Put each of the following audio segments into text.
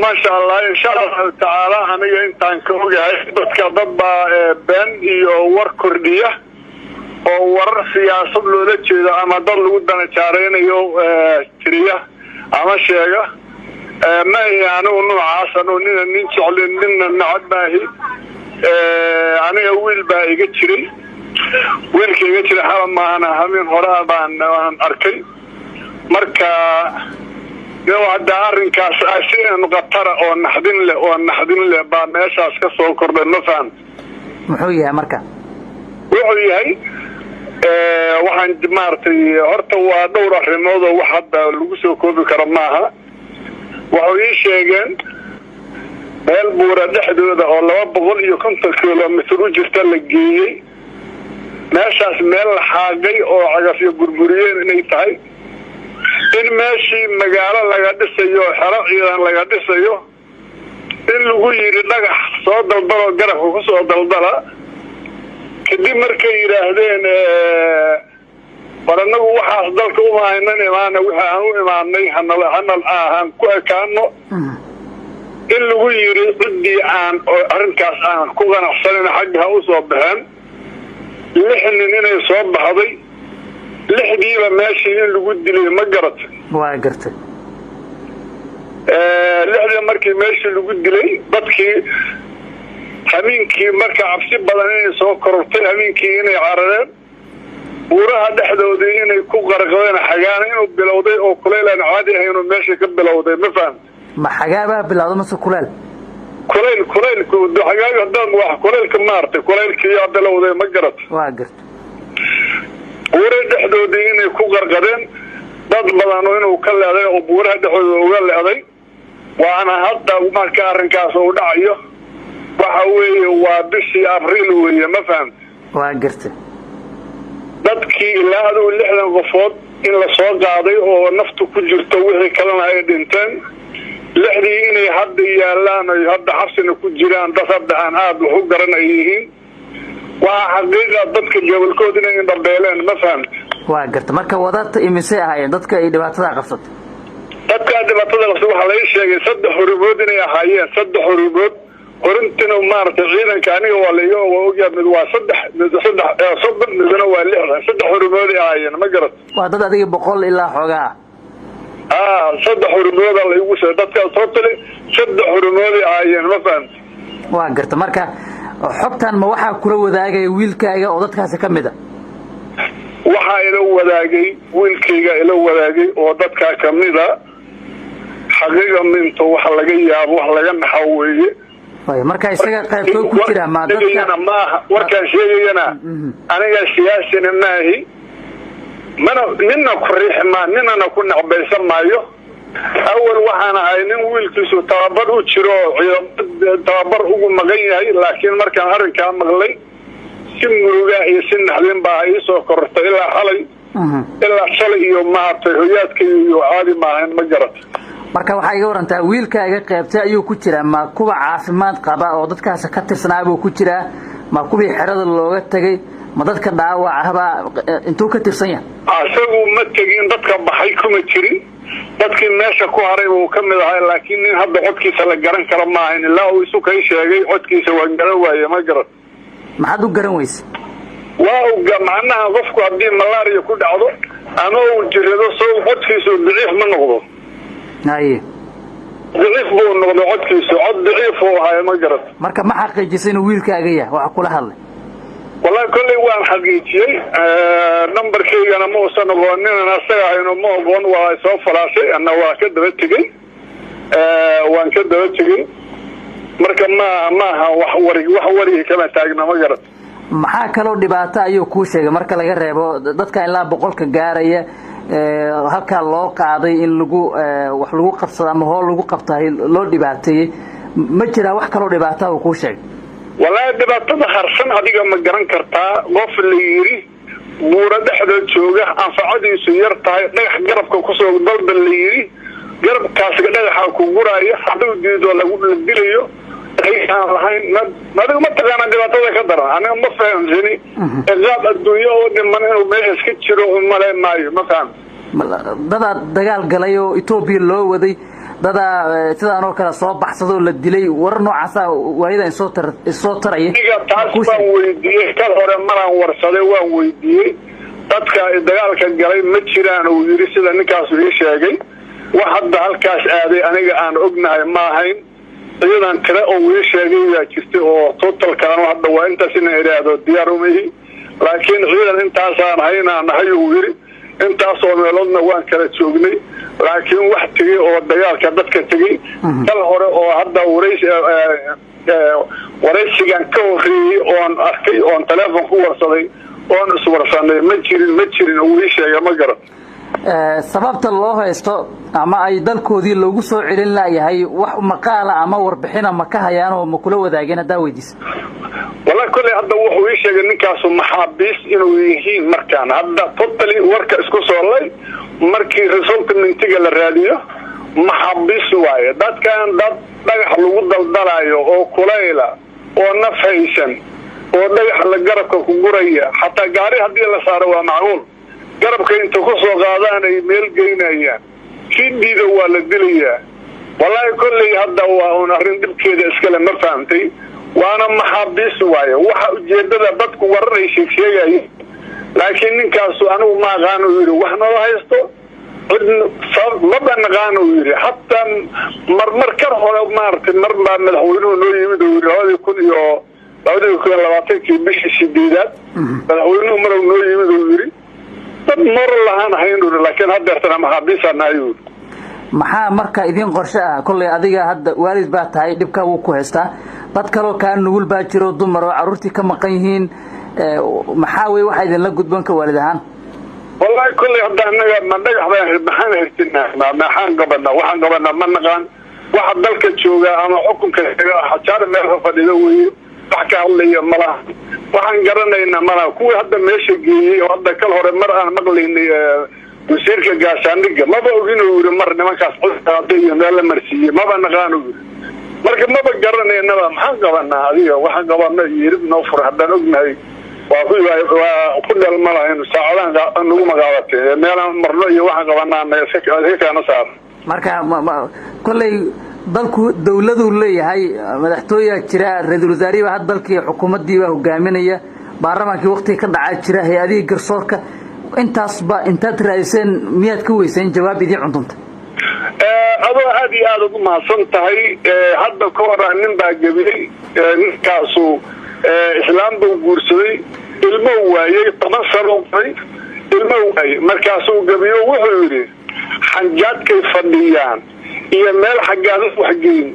ما شاء الله إن شاء الله تعالى أنا إنتان كوجه بتكذب بن يور كردية وور سياسة لولتش إذا أما ضل ودنا شارين يو كريه أما شيء ما يعني إنه عاصن ونين نشعل إننا نعد ما هي أنا أول باقي كتير ويلكي كتير حرام ما أنا همين هراب عن أركي مركا لو عدارن كاس أشياء نقطرة أو نحدين له بعد ما يشاس كسر كرد النفان. محوية مركا. وحوية وحن جمارتي هرتوا دورة الموضوع واحد لوسو كوب كرماها وحوية شيئا بالبورة دحدودة والله بقول يكون تكلم مثل جست الجيء ناس مال حاجي أو عجف يبربرين نيتاي إن ماشي مجال laga dhisayo xaro ciidan laga dhisayo in lagu yiri dhagax soo daldalo garabka ku soo daldala kadib markay yiraahdeen baranagu waxa dalka u maaynaan imaana waxa aan u imaanay hanal aan ku ekaano in lagu yiri cidii aan arrinkaas aan ku ganacsanin xagga u soo baxeen lixnin inay soo baxday lixdiiba meeshii in lagu dilay ma garat waa gartay lixdii markii meeshii lagu dilay dadkii habeenkii marka cabsi badan inay soo korortay habeenkii inay carareen buuraha dhexdooda inay ku qarqadeen xagaan inuu bilowday oo kulaylan caadi ah inuu meeshii ka bilowday ma fahant ma xagaaba bilowday mase kuleel kulaylku xagaaga hadan wax kulaylka maartay kulaylkii yaa bilowday ma garat waa gartay buuraha dhexdooda inay ku qarqadeen dad badan inuu ka leeday oo buuraha dhexdooda uga leeday waana hadda marka arrinkaas uu dhacayo waxa weeye waa bishii abriil weeye ma fahant waa gartay dadkii ilaa 60 qofood in la soo qaaday oo naftu ku jirto wixii kalena ay dhinteen lixdii inay hadda yaalaan ay hadda xabsina ku jiraan dad hadda aan aad u garanayeen waa xaqiiqa dadka gobolkooda inay dambeeleen ma fahant waa gartay marka wadada imise ahaayeen dadka ay dhibaatada qabsatay dadka dhibaatada qabsatay waxa la sheegay 3 xurubood inay ahaayeen 3 xurubood qorintuna maartay ciidanka aniga waa leeyo oo ogaa mid waa 3 midna waa 6 3 xurubood ay ahaayeen ma garat waa dad adiga 100 ilaa xogaa 3 xurubood la igu soo dadka total 3 xurubood ay ahaayeen ma fahant waa gartay marka xogtan ma waxa kula wadaagay wiilkaaga oo dadkaas ka mid ah waxa ila wadaagay wiilkayga ila wadaagay oo dadka ka mid ah xaqiiqa minto waxa laga yaabo wax laga naxaweeye way marka isaga qaybto ku jira ma dadka ma warkaan sheegayana aniga siyaasina maahi mana ninna ku riixma ninna ku nacbaysan maayo awal waxaan ahay nin wiilkiisu tababar u jiro tababar ugu magan yahay laakiin markaan arrinka maqlay si muruga iyo si naxdin baa ay soo kortay ilaa xalay ilaa shalay iyo maartay hoyaadka iyo caadi maahan ma garat marka waxa iga warantaa wiilkaaga qaybtay ayuu ku jira ma kuwa caafimaad qaba oo dadkaas ka tirsanaa ku jira ma kuwii xirada looga tagay ma dadka dhaawac ahba intuu ka tirsan yahay asagu ma tagin dadka baxay kuma jirin dadkii meesha ku haray uu ka mid ahaa laakiin nin hadda codkiisa la garan karo ma ahayn ilaa uu isu kay sheegay codkiisa waa garan waaye ma garan maxaad u garan weysay waa macnaha qofku haddii malaria ku dhacdo ama uu jirado soo codkiisa daciif ma noqdo haye daciif buu noqdo codkiisa cod daciif oo ahaa ma garan marka ma xaqiijisay inuu wiilkaaga yahay waxa kula hadlay والله كل يوم حقيقي نمبر كي أنا مو سنقول أنا ساعة إنه مو قون وسوف راسي أنا واكد بتجي وان كده بتجي مركب ما وحوري كمان تاجنا ما جرت maxaa kaloo dhibaato ayuu ku sheegay marka laga reebo dadka ilaa 100 gaaraya halka loo qaaday in lagu wax lagu qabsado ama hool lagu qabtay loo dhibaateeyay ma jira wax kaloo dhibaato uu ku sheegay والله دبعتها خرسن هذيك ما جرن كرتا قف اللي يري buura dhexda jooga anfacadiisu yar tahay dhagax garabka ku soo dalba leeyay garabkaas dhagaxa ku guraya haduu diido lagu dilayo ay aan lahayn madaba ma taqaan dhibaatada ka daran aniga ma fahamsani qaab adduunyo oo dhiman inuu meesha ka jiro oo malay maayo ma faham dad dagaal galay oo Itoobiya loo waday dada sidaan oo kala soo baxsado la dilay war noocaas waayada soo taray taas baan weydiiyay kal hore maraan warsaday waan weydiiyay dadka dagaalka galay ma jiraan oo yiri sida ninkaas uu sheegay wax hadda halkaas aaday aniga aan ognahay ma ahayn iyadan tira oo uu sheegay yaa jirtay oo total kan hadda waa intaas in iraado diyaar u mihi laakiin ciidan intaas aan hayna nahayo yiri intaas oo meeloodna waan kala joognay laakiin wax tagay oo dagaalka dadka tagay kal hore oo hadda waraysigan ka horreeyay oon arkay oon telefoon ku warsaday oon iswarsanay ma jirin uu sheegay ma garan sababta loo haysto ama ay dalkoodii loogu soo celin laayahay wax maqaala ama warbixin ama ka hayaan oo ma kula wadaageen hadaa weydiis wala kulli hadda wuxuu sheegay ninkaas maxaabiis inuu yihiin markaan hadda totally warka isku soo lay markii resultmentiga la raadiyo maxaabiis waaye dadkan dad dhagax lagu daldalayo oo kulayla oo nafaysan oo dhagax la garabka ku guraya hatta gaari hadii la saaro waa macquul garabka inta ku soo qaadaan ay meel geynayaan Xidhiidhay waa la dilayaa wallahi kulli hadda waa arrin dibkeeda iskala ma fahamtay waana maxaabiis waaye waxa ujeedada dadku waranay sheegayay laakiin ninkaas anigu ma aqaan oo yiri wax noo haysto ma banaqaan oo yiri hatta marmar kar hore maartay marba madaxweynuhu noo yimid oo yiri 2022 bishii Xidhiidhay madaxweynuhu mar noo yimid oo yiri dad mar lahaan hayno laakiin hadda tan maxaabiis anaayuu maxaa marka idin qorshe ah kulli adiga hadda waalid baa tahay dibka uu ku haystaa dad kale oo ka nugul baa jiro dumar oo caruurtii ka maqan yihiin maxaa way waxa idin la gudban ka waalid ahaan wallahi kulli hadda anaga ma dhagax baan maxaan hirtinaa ma xaan gabadha ma naqaan waxa dalka jooga ama xukunka xajaar meel fadhido weeye wax ka hadlaya malaha waxaan garanaynaa malaha kuwa hadda meesha geeyay oo hadda kal hore mar aan maqlaynay wasiirka gaashaandhigga maba ogin oo yiri mar nimankaas qodqaaday iyo meel la marsiiyay maba naqaan oo yiri marka maba garanaynaba maxaan qabanaa adiga waxaan qabanaa yiri noo fur haddaan ognahay waa ku dhalmalayn saacadahan nagu magaabatay meelaan marno iyo waxaan qabanaa iska saar marka kulli dalku dawladu leeyahay madaxtooyaha jira ra'iisul wasaariga hadda dalkii xukuumadii waa hogaaminaya baarlamaankii waqti ka dhacay jira hay'adii garsoorka intaas ba intaad raadiseen miyaad ka weyseen jawaab idin cuntunta adoo aad iyo aad ugu mahadsan tahay hadda ka hor nin baa gabiyay ninkaasu islaam buu guursaday ilmo waayay 10 sano ilmo waayay markaasuu gabiyo wuxuu yiri xanjaadkay fadhiyaan iyo meel xaggaad wax geyn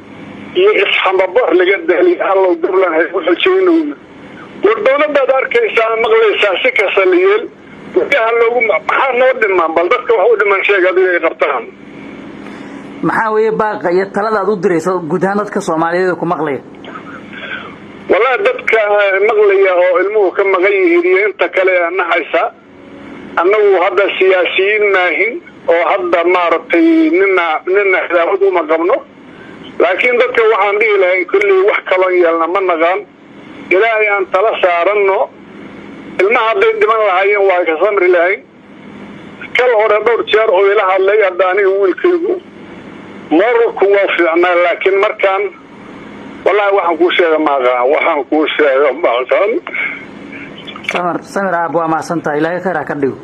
iyo isxamabo laga dahliy allow dawlan hay wuxuu jeeyay dawladda arkaysaa maqlaysaa si ka saliyeel waxa loogu maxaa noo dhiman bal dadka wax u dhiman sheegay ay qabtaan maxaa weeye baaqa iyo taladaad u dirayso guud ahaan dadka Soomaaliyeed ku maqlaya wallahi dadka maqlaya oo ilmuhu ka maqan yihiin inta kale naxaysa annagu hadda siyaasiyiin maahin oo hadda maartay nina xidaafad uma qabno laakiin dadka waxaan dhihi lahayn kulli wax kala yeelna ma naqaan ilaahay aan tala saarano ilmaha hadday dhiman lahaayeen waa ka samri lahayn kal hore dhowr jeer oo ila hadlay haddaani wiilkaygu marku waa fiicnaa laakiin markaan wallahi waxaan ku sheegay ma aqaan samir Aabo ma santa ilaahay khayr ka dhigo